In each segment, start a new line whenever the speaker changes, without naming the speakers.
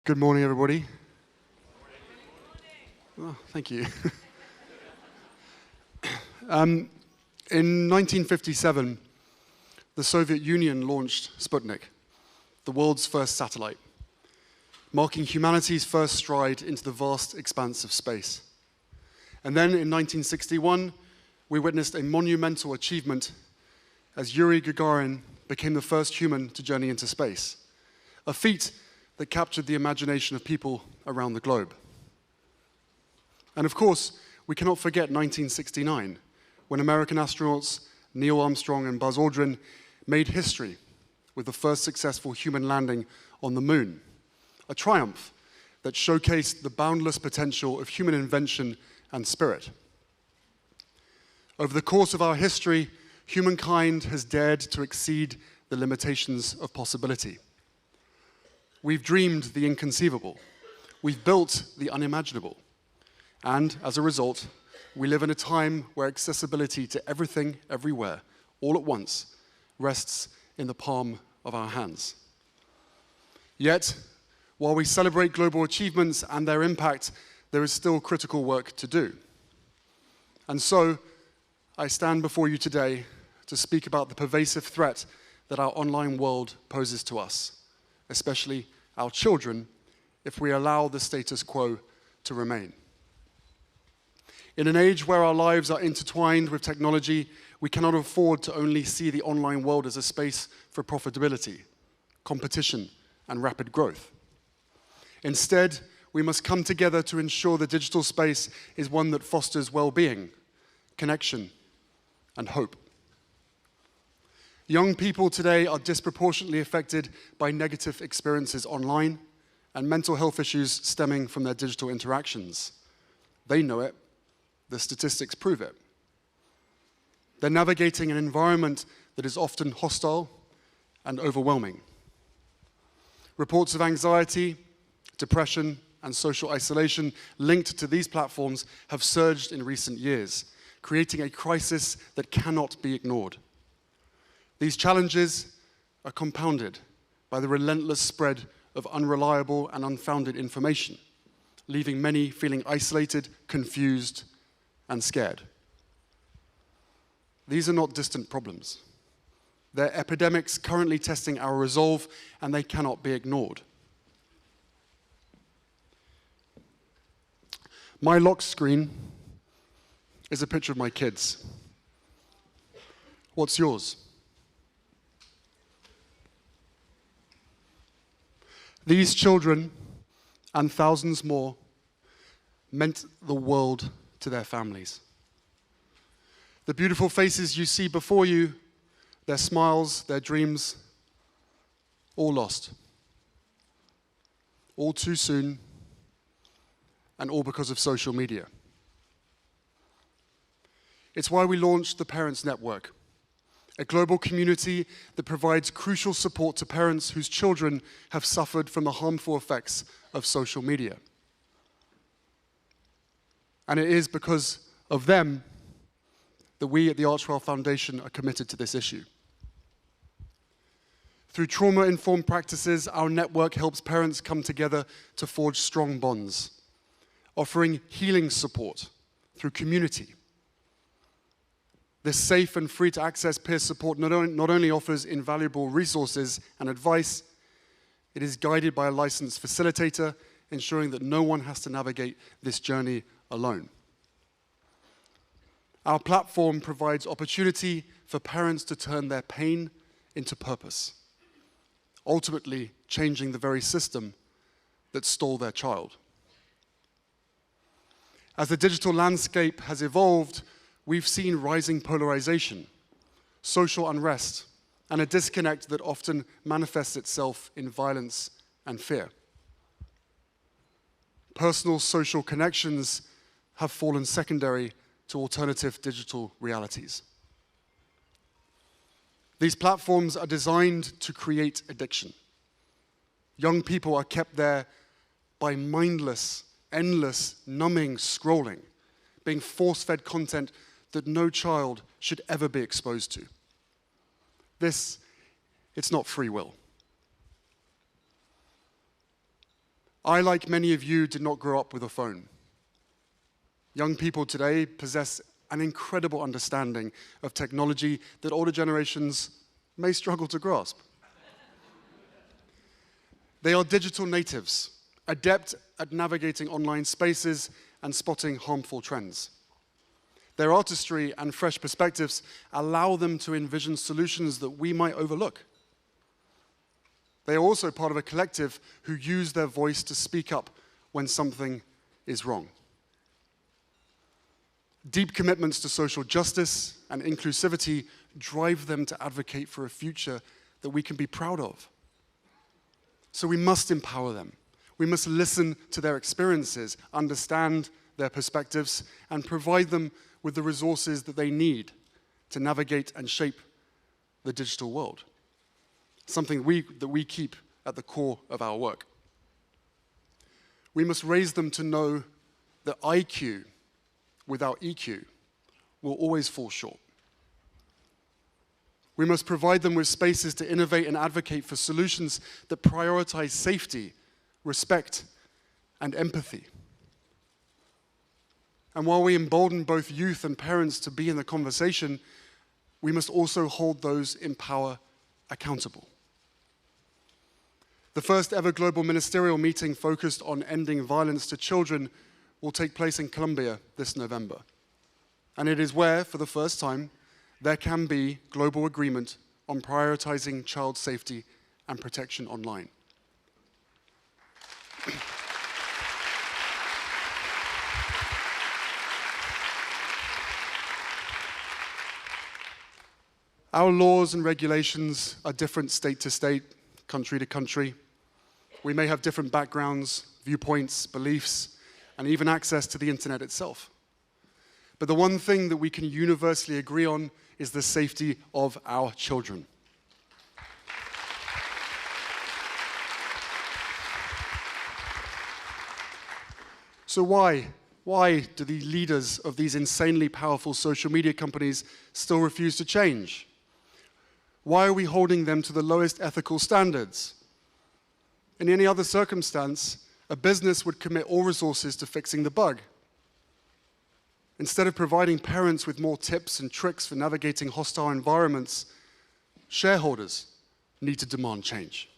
Good morning, everybody. Oh, thank you. In 1957, the Soviet Union launched Sputnik, the world's first satellite, marking humanity's first stride into the vast expanse of space. And then in 1961, we witnessed a monumental achievement as Yuri Gagarin became the first human to journey into space, a feat that captured the imagination of people around the globe. And of course, we cannot forget 1969, when American astronauts Neil Armstrong and Buzz Aldrin made history with the first successful human landing on the moon, a triumph that showcased the boundless potential of human invention and spirit. Over the course of our history, humankind has dared to exceed the limitations of possibility. We've dreamed the inconceivable. We've built the unimaginable. And as a result, we live in a time where accessibility to everything, everywhere, all at once, rests in the palm of our hands. Yet, while we celebrate global achievements and their impact, there is still critical work to do. And so, I stand before you today to speak about the pervasive threat that our online world poses to us, especially our children, if we allow the status quo to remain. In an age where our lives are intertwined with technology, we cannot afford to only see the online world as a space for profitability, competition, and rapid growth. Instead, we must come together to ensure the digital space is one that fosters well-being, connection, and hope. Young people today are disproportionately affected by negative experiences online and mental health issues stemming from their digital interactions. They know it. The statistics prove it. They're navigating an environment that is often hostile and overwhelming. Reports of anxiety, depression, and social isolation linked to these platforms have surged in recent years, creating a crisis that cannot be ignored. These challenges are compounded by the relentless spread of unreliable and unfounded information, leaving many feeling isolated, confused, and scared. These are not distant problems. They're epidemics currently testing our resolve, and they cannot be ignored. My lock screen is a picture of my kids. What's yours? These children, and thousands more, meant the world to their families. The beautiful faces you see before you, their smiles, their dreams, all lost. All too soon, and all because of social media. It's why we launched the Parents Network, a global community that provides crucial support to parents whose children have suffered from the harmful effects of social media. And it is because of them that we at the Archwell Foundation are committed to this issue. Through trauma-informed practices, our network helps parents come together to forge strong bonds, offering healing support through community. This safe and free-to-access peer support not only offers invaluable resources and advice, it is guided by a licensed facilitator, ensuring that no one has to navigate this journey alone. Our platform provides opportunity for parents to turn their pain into purpose, ultimately changing the very system that stole their child. As the digital landscape has evolved, we've seen rising polarization, social unrest, and a disconnect that often manifests itself in violence and fear. Personal social connections have fallen secondary to alternative digital realities. These platforms are designed to create addiction. Young people are kept there by mindless, endless, numbing scrolling, being force-fed content that no child should ever be exposed to. It's not free will. I, like many of you, did not grow up with a phone. Young people today possess an incredible understanding of technology that older generations may struggle to grasp. They are digital natives, adept at navigating online spaces and spotting harmful trends. Their artistry and fresh perspectives allow them to envision solutions that we might overlook. They are also part of a collective who use their voice to speak up when something is wrong. Deep commitments to social justice and inclusivity drive them to advocate for a future that we can be proud of. So we must empower them. We must listen to their experiences, understand their perspectives, and provide them with the resources that they need to navigate and shape the digital world. Something that we keep at the core of our work. We must raise them to know that IQ without EQ will always fall short. We must provide them with spaces to innovate and advocate for solutions that prioritize safety, respect, and empathy. And while we embolden both youth and parents to be in the conversation, we must also hold those in power accountable. The first ever global ministerial meeting focused on ending violence to children will take place in Colombia this November. And it is where, for the first time, there can be global agreement on prioritizing child safety and protection online. Our laws and regulations are different state to state, country to country. We may have different backgrounds, viewpoints, beliefs, and even access to the internet itself. But the one thing that we can universally agree on is the safety of our children. So why do the leaders of these insanely powerful social media companies still refuse to change? Why are we holding them to the lowest ethical standards? In any other circumstance, a business would commit all resources to fixing the bug. Instead of providing parents with more tips and tricks for navigating hostile environments, shareholders need to demand change.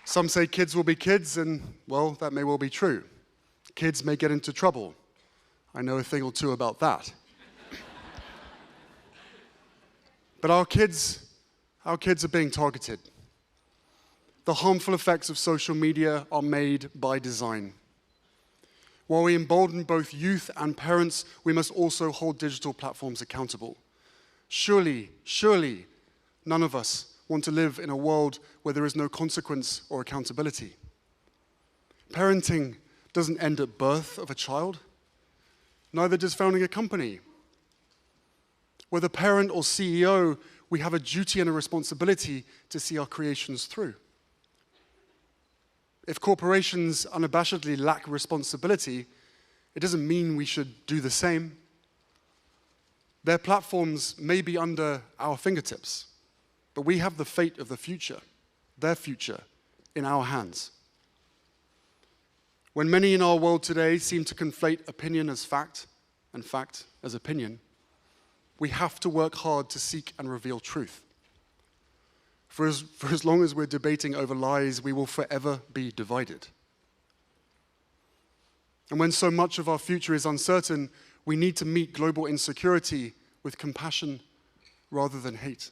Some say kids will be kids, and, well, that may well be true. Kids may get into trouble. I know a thing or two about that. But our kids are being targeted. The harmful effects of social media are made by design. While we embolden both youth and parents, we must also hold digital platforms accountable. Surely, none of us want to live in a world where there is no consequence or accountability. Parenting doesn't end at birth of a child. Neither does founding a company. Whether parent or CEO, we have a duty and a responsibility to see our creations through. If corporations unabashedly lack responsibility, it doesn't mean we should do the same. Their platforms may be under our fingertips, but we have the fate of the future, their future, in our hands. When many in our world today seem to conflate opinion as fact and fact as opinion, we have to work hard to seek and reveal truth. For as long as we're debating over lies, we will forever be divided. And when so much of our future is uncertain, we need to meet global insecurity with compassion rather than hate.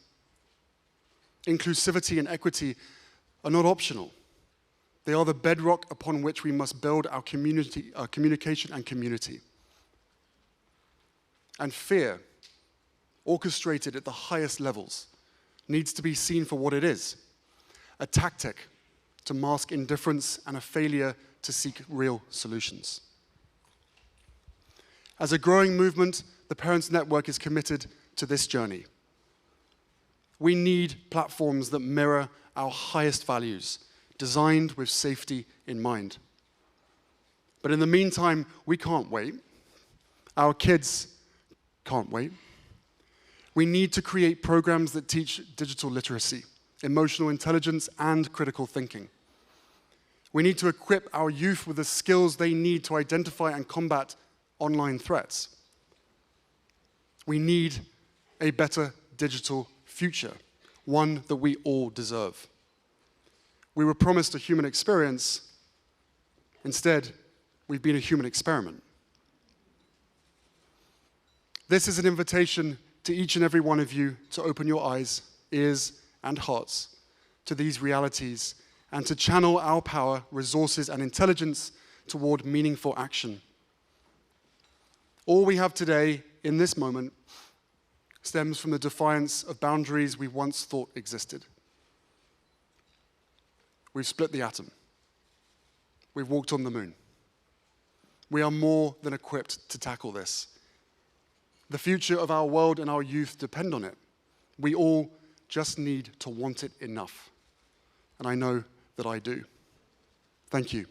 Inclusivity and equity are not optional. They are the bedrock upon which we must build our communication and community. And fear, orchestrated at the highest levels, needs to be seen for what it is, a tactic to mask indifference and a failure to seek real solutions. As a growing movement, the Parents Network is committed to this journey. We need platforms that mirror our highest values, designed with safety in mind. But in the meantime, we can't wait. Our kids can't wait. We need to create programs that teach digital literacy, emotional intelligence, and critical thinking. We need to equip our youth with the skills they need to identify and combat online threats. We need a better digital future, one that we all deserve. We were promised a human experience. Instead, we've been a human experiment. This is an invitation to each and every one of you to open your eyes, ears, and hearts to these realities and to channel our power, resources, and intelligence toward meaningful action. All we have today, in this moment, stems from the defiance of boundaries we once thought existed. We've split the atom. We've walked on the moon. We are more than equipped to tackle this. The future of our world and our youth depend on it. We all just need to want it enough. And I know that I do. Thank you.